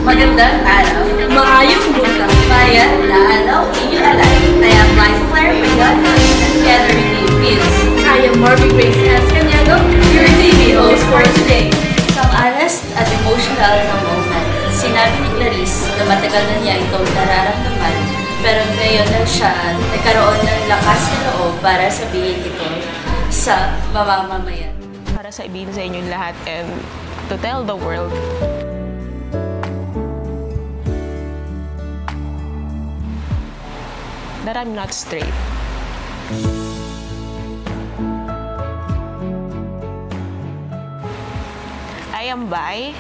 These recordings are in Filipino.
Magandang araw. Maayong buta. Bayan na alaw inyo alay. I am Liza Claire Mayon, and together with you is I am Marvin Grace S. Cañado, your TV host for today. isang honest at emotional na moment. Sinabi ni Clarice na matagal na niya itong nararamdaman, pero ngayon lang siya nagkaroon ng lakas na loob para sabihin ito sa mamamayan. Para sabihin sa inyo lahat and to tell the world that I'm not straight. I am bi.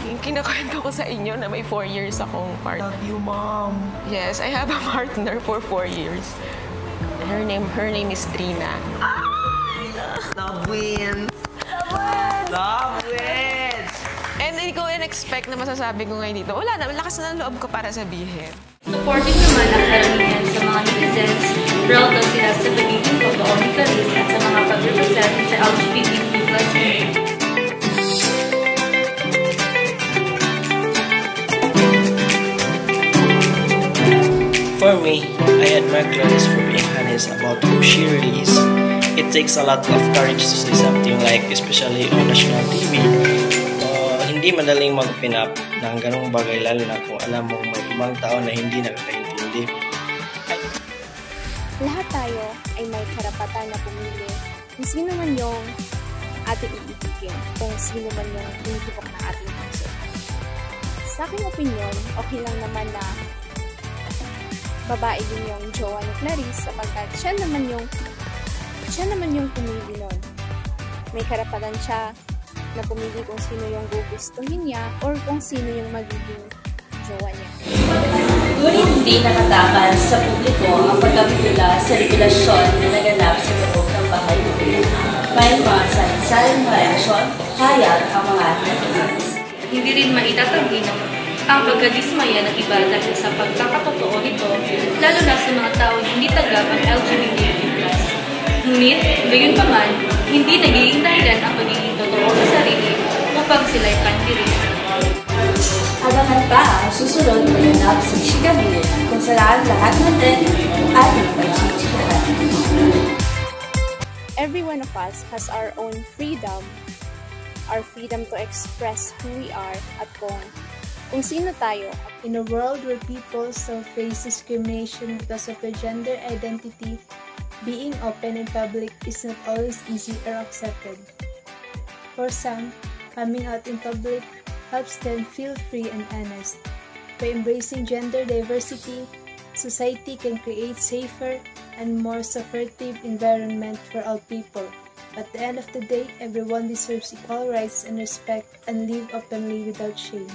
Yung kinakwento ko sa inyo na may 4 years akong partner. Love you, Mom. Yes, I have a partner for 4 years. Her name is Trina. Love wins. Love wins. And hindi ko in-expect na masasabi ko ngayon dito. Wala na, lakas na ng loob ko para sabihin. Supporting naman ang karamihan sa mga netizens, proud daw sila sa pagiging totoo ni Clarice at sa mga pag-represent sa LGBTQ+ community. For me, I admire Clarice for being honest about who she really is. It takes a lot of courage to say something like, especially on national TV. Hindi madaling mag-open up ng ganong bagay, lalo na kung alam mong may ibang tao na hindi nakakaintindi. Lahat tayo ay may karapatan na pumili kung sino man yung ating iibigin, kung sino man yung tinitibok ng ating puso. Sa aking opinion, okay lang naman na babae din yung jowa ni Clarice sapagkat siya naman yung pumili nun. May karapatan siya na pumili kung sino yung gugustuhin niya or kung sino yung magiging jowa niya. Ngunit hindi nakatakas sa publiko ang pagkabitula sa regulasyon na naganap sa loob ng bahay nito. May mga saling reaksyon, hayag ang mga netizens. Hindi rin maitatanggi ang pagkadismaya ng iba dahil sa pagkakatotoo nito, lalo na sa mga taong hindi tanggap ang LGBTQ+. Ngunit, gayon pa man, hindi nagiging dahilan ang pagiging totoo sa sarili upang sila'y pandirin. Abangan pa ang susunod na ganap sa Chicago kung saan lahat natin ay magchichikahan. Every one of us has our own freedom to express who we are at kung sino tayo. In a world where people still face discrimination because of their gender identity, being open in public is not always easy or accepted. For some, coming out in public helps them feel free and honest. By embracing gender diversity, society can create safer and more supportive environment for all people. At the end of the day, everyone deserves equal rights and respect and live openly without shame.